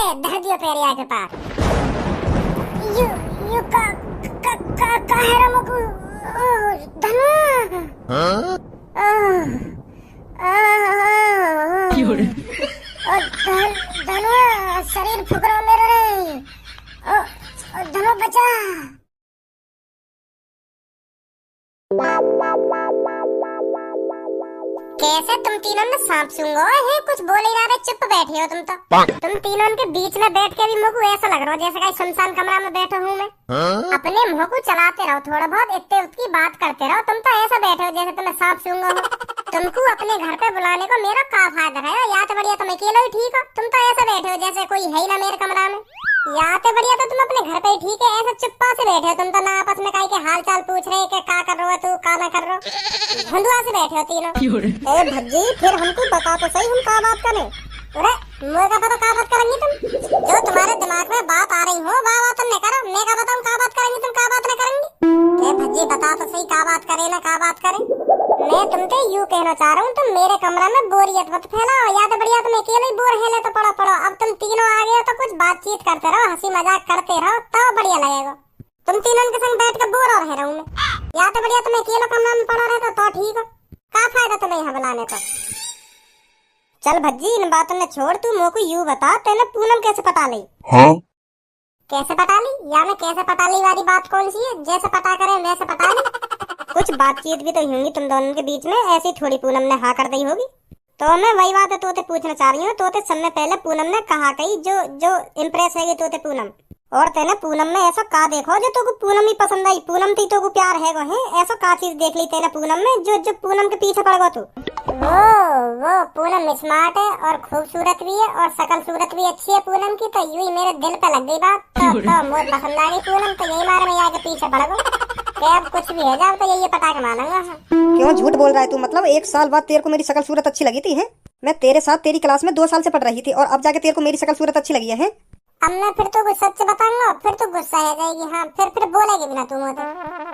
धर दियो पेरिया के पार। यू यू का है रे मकु धनु। धनु शरीर फुकरा मेरे रे। धनु बचा। कैसे तुम तीनों में सांप सूंघो है? कुछ बोल ही रहा, चुप बैठे हो तुम तो। तुम तीनों के बीच में बैठ के भी मुझको ऐसा लग रहा है जैसे कहीं सुनसान कमरा में बैठा हूँ मैं। अपने मुंह को चलाते रहो थोड़ा बहुत, इतने उसकी बात करते रहो। तुम तो ऐसा बैठे हो जैसे तुम्हें सांप सूंघो हो। तुमको अपने घर पे बुलाने को मेरा क्या फायदा है? या तो बढ़िया तुम अकेले ही ठीक हो। तुम तो ऐसा बैठे हो जैसे कोई है ही ना मेरे कमरा में। या तो बढ़िया तो तुम अपने घर पे ही ठीक है, ऐसा चुप्पा से बैठे हो तुम तो। ना आपस में कहीं के हाल चाल पूछ रहे कि क्या कर रहे हो तू, क्या ना कर रहे हो। धुंधुआ से बैठे हो तीनों। ए भज्जी फिर हमको बता तो सही हम क्या बात करें। अरे मुझे का पता क्या बात करेंगी तुम? जो तुम्हारे दिमाग में बात आ रही हो वाह तुम नहीं करो। मैं क्या बताऊं क्या बात करेंगी तुम, क्या बात नहीं करेंगी? ए भज्जी बता तो सही क्या बात करे ना क्या बात करें। मैं तुमसे यूँ कहना चाह रहा हूँ तुम मेरे कमरा में बोरियत मत फैलाओ। या तो बढ़िया तुम अकेले ही बोर है तो पढ़ो। अब तुम तीनों आ गए हो तो कुछ बातचीत करते रहो, हंसी मजाक करते रहो तो बढ़िया लगेगा। तुम तीनों के संग बैठ कर बोर हो रहे रहूं मैं। या तो बढ़िया तुम अकेले कमरा में पड़ो रहे तो ठीक हो। क्या फायदा तुम्हें यहाँ बुलाने का। चल भज्जी इन बातों में छोड़, तू मोको यूँ बता तेने पूनम कैसे पटा ली? हाँ? कैसे पटा ली? या मैं कैसे पटा ली वाली बात कौन सी है? जैसे पटा करें वैसे पटा ली। कुछ बातचीत भी तो होंगी तुम दोनों के बीच में, ऐसी थोड़ी पूनम ने हाँ कर दी होगी। तो मैं वही बात है तोते पूछना चाह रही हूँ। तोते समय पहले पूनम ने कहा कही जो इम्प्रेस है तोते पूनम। और तेने पूनम में ऐसा का देखो जो तो पूनम ही पसंद आई? पूनम थी तो प्यार है वो है ऐसा का चीज देख ली तेने पूनम में जो पूनम के पीछे पड़ गो तू? वो पूनम स्मार्ट है और खूबसूरत भी है और शकल सूरत भी अच्छी है पूनम की। तो यूं ही मेरे दिल पे लग गई बात तो मुझे पसंद आ गई पूनम। तो यही मारे मैं आगे पीछे पड़ गो। अब कुछ भी है जाओ तो यही पटा के मानूंगा। क्यों झूठ बोल रहा है तू? मतलब 1 साल बाद तेरे को मेरी शकल सूरत अच्छी लगी थी है? मैं तेरे साथ तेरी क्लास में 2 साल से पढ़ रही थी और अब जाके तेरे को मेरी शकल सूरत अच्छी लगी है? अब मैं फिर तो कुछ सच बताऊंगा फिर तो गुस्सा आ जाएगी। हाँ फिर बोलेगी बिना तू मुझे।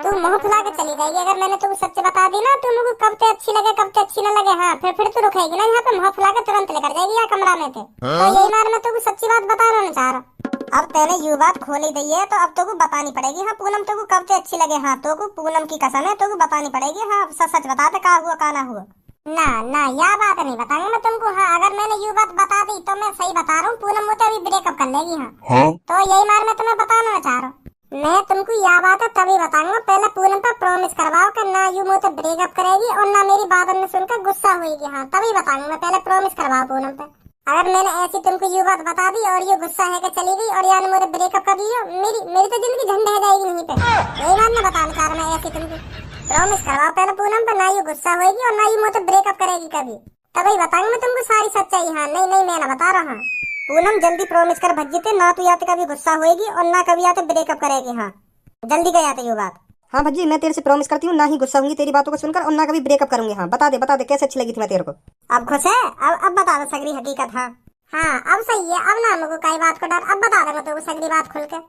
तू मुंह फुला के चली जाएगी अगर मैंने तुमको सच बता दी ना। तू मुझको कब ते अच्छी लगे कब ते अच्छी न लगे। हाँ फिर तू रुकेगी ना यहाँ पे, मुंह फुला के तुरंत लेकर जाएगी यहाँ कमरा में थे। तो यही मार मैं तुमको सच्ची बात बताना नहीं चाह रहा। अब तेने यू बात खोली दी है तो अब तो बतानी पड़ेगी। हाँ पूनम तो कब से अच्छी लगे। हाँ तो पूनम की कसम है तो बतानी पड़ेगी। हाँ सच बता दे का हुआ का ना हुआ। ना यह बात नहीं बताऊंगा मैं तुमको। हाँ अगर मैंने यू बात बता दी तो मैं सही बता रहा हूँ पूनम मुझे अभी ब्रेकअप कर लेगी। हाँ तो यही मार मैं तुम्हें बताना चाह रहा हूँ। मैं तुमको यह बात है तभी बताऊंगा पहले पूनम पर प्रॉमिस करवाओ कि ना यू मुझे ब्रेकअप करेगी और ना मेरी बात सुनकर गुस्सा होगी। हाँ तभी बताऊंगा मैं, पहले प्रॉमिस करवाओ पूनम पे। अगर मैंने ऐसी तुमको ये बात बता दी और ये गुस्सा है कि चली गई और यार मुझे ब्रेकअप कर लियो, मेरी तो जिंदगी झंड रह जाएगी यहीं पे। यही बात मैं बताना चाह रहा हूँ। ऐसी तुमको प्रॉमिस करवाओ पहले पूनम पे, ना ये गुस्सा होगी और ना ये मुझे ब्रेकअप करेगी कभी। तभी बताऊंगा मैं तुमको सारी सच्चाई। हाँ नहीं मैं ना बता रहा। पूनम जल्दी प्रॉमिस कर भज्जी ना तू या तो कभी गुस्सा होगी और ना कभी या तो ब्रेकअप करेगी। हाँ जल्दी कर जाते ये बात। हाँ भज्जी मैं तेरे से प्रॉमिस करती हूँ ना ही गुस्सा होंगी तेरी बातों को सुनकर और ना कभी ब्रेकअप करूंगी। हाँ बता दे कैसे अच्छी लगी थी मैं तेरे को? अब खुश है? अब बता दो सगरी हकीकत। हाँ अब सही है। अब ना मुझको कई बात को डर। अब बता दूंगा तो सगरी बात खुल के।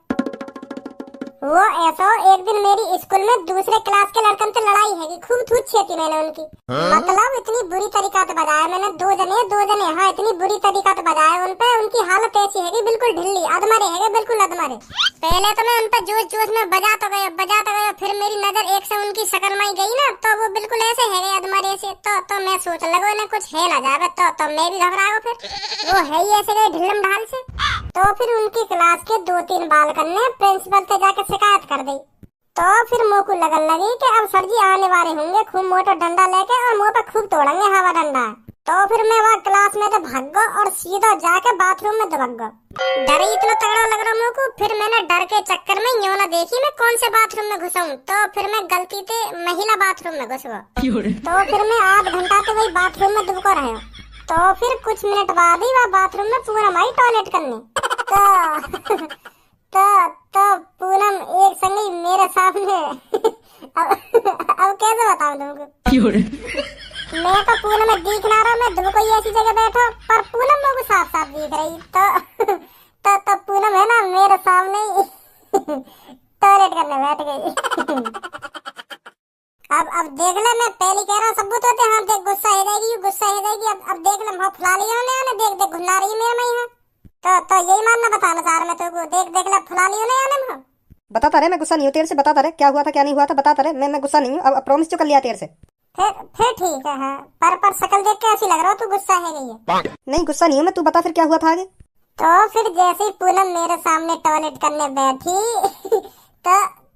वो ऐसा एक दिन मेरी स्कूल में दूसरे क्लास के लड़कन से लड़ाई है कि खूब थूत छेती मैंने उनकी। मतलब इतनी बुरी तरीका से बजाया मैंने। दो जने हाँ इतनी बुरी तरीका से बजाया उन पे। उनकी हालत ऐसी है कि बिल्कुल ढिल्ली अधमरे है बिल्कुल अधमरे। पहले तो मैं उन पे जोश में बजाता गया फिर मेरी नजर एक से उनकी शक्ल में गई ना तो वो बिल्कुल ऐसे है अधमरे से। तो मैं सोच लगा इन्हें कुछ है ना जावे तो मैं भी घबरा गया। फिर वो है ही ऐसे गए ढिल्लम ढाल से। तो फिर उनकी क्लास के 2-3 बालकन ने प्रिंसिपल से जाकर शिकायत कर दी। तो फिर मुँह को लगन लगी कि अब सर जी आने वाले होंगे खूब मोटा डंडा लेके और मुँह पे खूब तोड़ेंगे हवा डंडा। तो फिर मैं वहाँ क्लास में तो भाग गया और सीधा जाके बाथरूम में दबक गया। डर इतना तगड़ा लग रहा मुँह को। फिर मैंने डर के चक्कर में यूं ना देखी मैं कौन से बाथरूम में घुसा हूँ। तो फिर मैं गलती से महिला बाथरूम में घुस गया। तो फिर मैं आध घंटा से वही बाथरूम में दुबका रहा। तो फिर कुछ मिनट बाद ही वह बाथरूम में पूनम आई टॉयलेट करने। तो पूनम एक संगी मेरे सामने। अब कैसे बताऊं तुमको? मैं तो पूनम में दिख ना रहा। मैं दुबको ही ऐसी जगह बैठा पर पूनम मुझको साफ दिख रही। तो पूनम है ना मेरे सामने टॉयलेट करने बैठ गई। अब देख ले मैं पहले कह रहा हूँ सबूत होते। हाँ देख गुस्सा हो जाएगी। अब देख ले मुँह फुला लिया देख घुला रही है मेरे में यहाँ। तो यही मानना बताना चाह रहा मैं तेरे को, देख देख ले फुला लियो ना याने में। बताता रहे, मैं गुस्सा नहीं हूँ तेरे से, बताता रहे क्या हुआ था क्या नहीं हुआ था, बताता रहे, मैं गुस्सा नहीं हूँ। अब प्रॉमिस जो कर लिया तेरे से। फिर ठीक है। हाँ पर शक्ल देख के ऐसी लग रहा हो तू गुस्सा है गई है। नहीं गुस्सा नहीं हूँ मैं, तू बता फिर क्या हुआ था आगे। तो फिर जैसे ही पूनम मेरे सामने टॉयलेट करने बैठी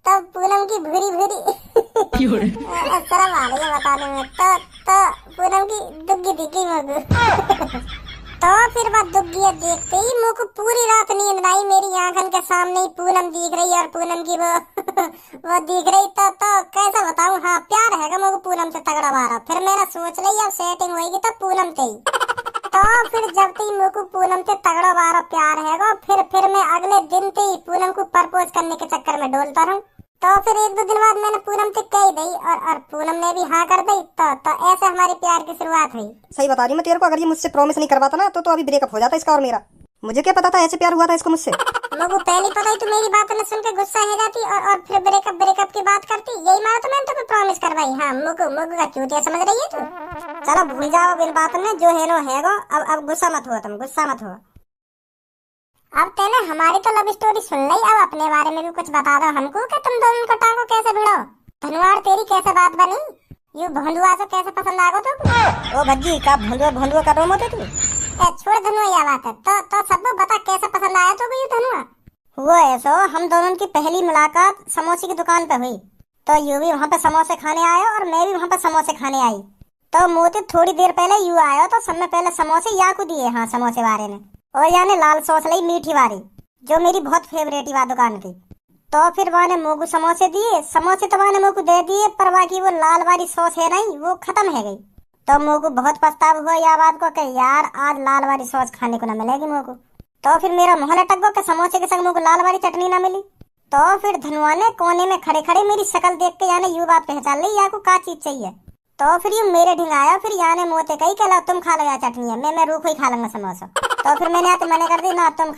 तो पूनम की भूरी भूरी शर्म आ रही है बताने में। तो पूनम की दुग्गी दिखी मुझे। तो फिर वह दुग्गी देखते ही मुझको पूरी रात नींद आई, मेरी आंखन के सामने ही पूनम दिख रही और पूनम की वो वो दिख रही। तो कैसा बताऊं, हाँ प्यार है मुझको पूनम से तगड़ा मारा। फिर मैंने सोच ली अब सेटिंग होगी तो पूनम से ही। तो फिर जब तक मुझको पूनम से तगड़ा मारा प्यार है फिर मैं अगले दिन से ही पूनम को प्रपोज करने के चक्कर में डोलता रहूं। तो फिर एक दो दिन बाद मैंने पूनम से कह दी और पूनम ने भी हाँ कर दी। तो ऐसे हमारे प्यार की शुरुआत हुई। सही बता रही मैं तेरे को, अगर ये मुझसे प्रॉमिस नहीं करवाता ना तो अभी ब्रेकअप हो जाता इसका और मेरा। मुझे क्या पता था ऐसे प्यार हुआ था इसको मुझसे। मुझको पहले पता ही, तू मेरी बात न सुन के गुस्सा हो जाती और फिर ब्रेकअप की बात करती। यही मारा तो मैंने तुम्हें प्रॉमिस करवाई। हाँ मुझको का क्यों समझ रही है तू। चलो भूल जाओ इन बातों में, जो है नो है। अब गुस्सा मत हो, तुम गुस्सा मत हो। अब तेने हमारी तो लव स्टोरी सुन ली, अब अपने बारे में भी कुछ बता दो हमको कि तुम दोनों को टांगो कैसे भिड़ो। धनवार तेरी कैसे बात बनी, यू भोंदुआ से कैसे पसंद आगो तुम। ओ भज्जी का भोंदुआ कर रहा होते तू। छोड़ धनुआ यह बात है। तो सब बता कैसे पसंद आया तो यू धनुआ। हुआ ऐसा, हम दोनों की पहली मुलाकात समोसे की दुकान पे हुई। तो यू भी वहाँ पे समोसे खाने आया और मैं भी वहाँ पे समोसे खाने आई। तो मोती थोड़ी देर पहले यू आया तो सब में पहले समोसे या को दिए। हाँ समोसे वाले ने, और यानी लाल सॉस लाई मीठी वाली, जो मेरी बहुत फेवरेट हुआ दुकान की। तो फिर वहाँ ने मोगू समोसे दिए, समोसे तो वहाँ ने मोगू दे दिए, पर बाकी वो लाल वाली सॉस है नहीं वो खत्म है गई। तो मोगू बहुत पछतावा हुआ यह बात को कि यार आज लाल वाली सॉस खाने को न मिलेगी मोगू। तो फिर मेरा मुँह लटक गया कि समोसे के संग मोगू लाल वाली चटनी न मिली। तो फिर धनुआ ने कोने में खड़े खड़े मेरी शक्ल देख के यानी यू बात पहचान ली या को का चीज चाहिए। तो फिर यू मेरे ढिंग आया, फिर याने मोते कही कि ला तुम खा लो या चटनी है, मैं रूखो ही खा लूंगा समोसा। तो फिर मैंने आते मैंने कर दी ना तुम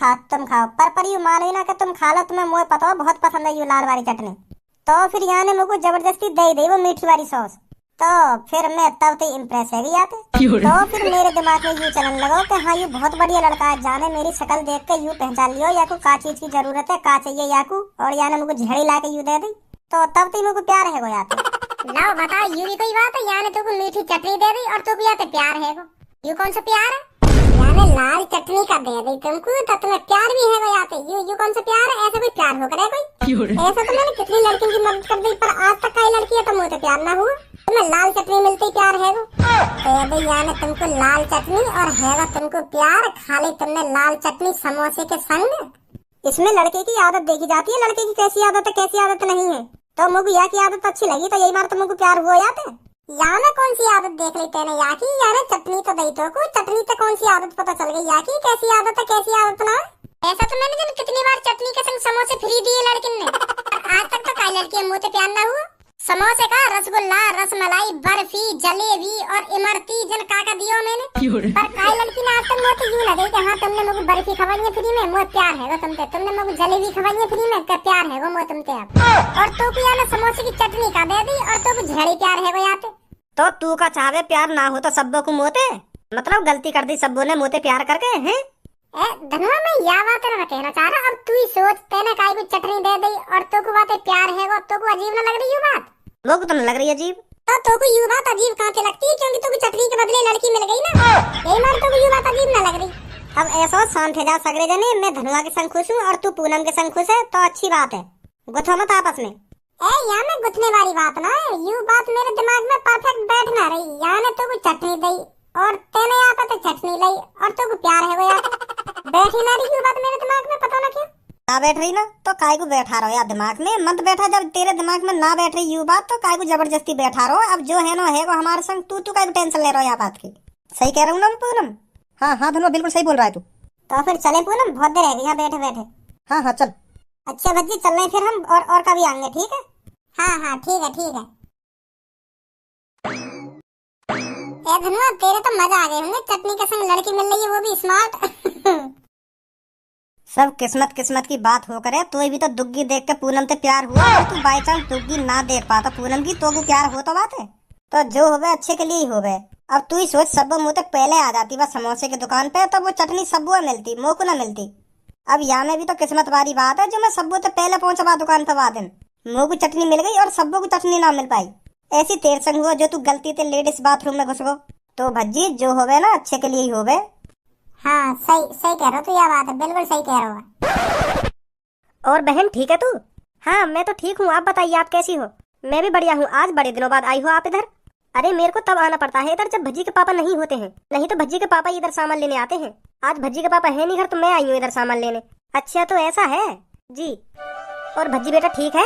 खाओ, पर यू मानो ना कि तुम खा लो, तुम्हें मुझे पता हो बहुत पसंद है यू लाल वाली चटनी। तो फिर याने मुझको जबरदस्ती दे दी वो मीठी वाली सॉस। तो फिर मैं तब तक इम्प्रेस है आते। तो फिर मेरे दिमाग में यू चलन लगा कि हाँ यू बहुत बढ़िया लड़का है, जाने मेरी शक्ल देख के यू पहचान लियो या को का चीज की जरूरत है, का चाहिए या को, और याने मुझको झड़ी ला के यू दे दी। तो तब तक मुझको प्यार है याते। लाओ बता यू भी कोई बात है, याने तुमको मीठी चटनी दे दी और तुमको याते प्यार है यू कौन सा प्यार है। याने लाल चटनी का दे दी तुमको तो तुम्हें प्यार भी है याते। यू कौन सा प्यार है, ऐसा कोई प्यार हो करे कोई। ऐसा तो मैंने कितनी लड़कियों की मदद कर दी, पर आज तक कई लड़की है तो मुझे प्यार ना हुआ। तुम्हें लाल चटनी मिलती प्यार है तो याने तुमको लाल चटनी और है तुमको प्यार, खाली तुमने लाल चटनी समोसे के संग। इसमें लड़के की आदत देखी जाती है, लड़के की कैसी आदत है कैसी आदत नहीं है। तो मुझे या की आदत अच्छी लगी तो यही बार तुमको प्यार हुआ जाते। याने कौन सी आदत देख ली तेने या की, याने चटनी तो दई तो को चटनी तो कौन सी आदत पता चल गई या की कैसी आदत है कैसी आदत ना। ऐसा तो मैंने जब कितनी बार चटनी के संग समोसे फ्री दिए लड़किन ने, आज तक तो कई लड़कियां मुँह पे प्यार ना हुआ। समोसे का रसगुल्ला रसमलाई बर्फी जलेबी और इमरती जन काका दियो मैंने, पर कई लड़की ने आज तक मुझे यूं लगे कि हाँ तुमने मुझे बर्फी खवाई है फ्री में, मुझे प्यार है वो तुमसे, तुमने मुझे जलेबी खवाई है फ्री में क्या प्यार है वो मुझे तुमसे। अब और तो को याने समोसे की चटनी का दे दी और तो को झड़ी प्यार है वो याते। तो तू का चाहे प्यार ना हो तो सब्बों को मोते, मतलब गलती कर दी सब्बों ने मोते प्यार करके हैं। धनुआ मैं यह बात ना कहना चाह रहा, अब तू ही सोच तेने काई को चटनी दे दी और तो को बातें प्यार है वो, तो को अजीब ना लग रही यू बात। लोग तो लग रही है अजीब। तो को यू बात अजीब कहाँ से लगती है, क्योंकि तो चटनी के बदले लड़की मिल गई ना, यही मार तो को यू बात अजीब ना लग रही। अब ऐसा शांत है जा सगरे जने, मैं धनुआ के संग खुश हूँ और तू पूनम के संग खुश है तो अच्छी बात है, गुथो मत आपस में। यहाँ में गुथने वाली बात ना है, यू बात मेरे दिमाग में परफेक्ट बैठ ना रही। यहाँ ने तो को चटनी दी और तेने यहाँ पे तो चटनी लाई और तो को प्यार है वो यार, बैठी ना रही यू बात मेरे दिमाग में, पता ना क्यों ना बैठ रही ना। तो काय को बैठा रहो यार दिमाग में, मत बैठा, जब तेरे दिमाग में ना बैठ रही यू बात तो काय को जबरदस्ती बैठा रहो। अब जो है ना है वो हमारे संग, तू काय को टेंशन ले रहा है बात की। सही कह रहा हूँ ना पूनम। हाँ धनुआ बिल्कुल सही बोल रहा है तू। तो फिर चले पूनम, बहुत देर है यहाँ बैठे बैठे। हाँ चल। अच्छा भज्जी चल रहे फिर हम और कभी आएंगे ठीक है। हाँ ठीक है। ए धनुआ तेरे तो मजा आ गए होंगे, चटनी के संग लड़की मिल रही है वो भी स्मार्ट। सब किस्मत की बात हो करे, तो भी तो दुग्गी देख के पूनम से प्यार हुआ, और तू बाई चांस दुग्गी ना देख पाता पूनम की तो वो प्यार हो तो बात है। तो जो हो गए अच्छे के लिए ही हो गए। अब तू ही सोच, सब्बू मुंह तक पहले आ जाती बस समोसे की दुकान पे, तो वो चटनी सब्बू मिलती, मुँह को ना मिलती। अब यहाँ में भी तो किस्मत वाली बात है जो मैं सब्बू तक पहले पहुंचवा दुकान पे वादिन। मुँह को चटनी मिल गई और सब्बू को चटनी ना मिल पाई। ऐसी तेर संग हुआ जो तू गलती से लेडीज बाथरूम में घुस गो। तो भज्जी जो होवे ना अच्छे के लिए ही होवे। हाँ सही सही कह रहे हो, तो यह बात है, बिल्कुल सही कह रहे हो। और बहन ठीक है तू? हाँ मैं तो ठीक हूँ, आप बताइए आप कैसी हो? मैं भी बढ़िया हूँ। आज बड़े दिनों बाद आई हो आप इधर। अरे मेरे को तब आना पड़ता है इधर जब भज्जी के पापा नहीं होते हैं, नहीं तो भज्जी के पापा इधर सामान लेने आते हैं। आज भज्जी के पापा है नहीं घर तो मैं आई हूँ इधर सामान लेने। अच्छा तो ऐसा है जी। और भज्जी बेटा ठीक है?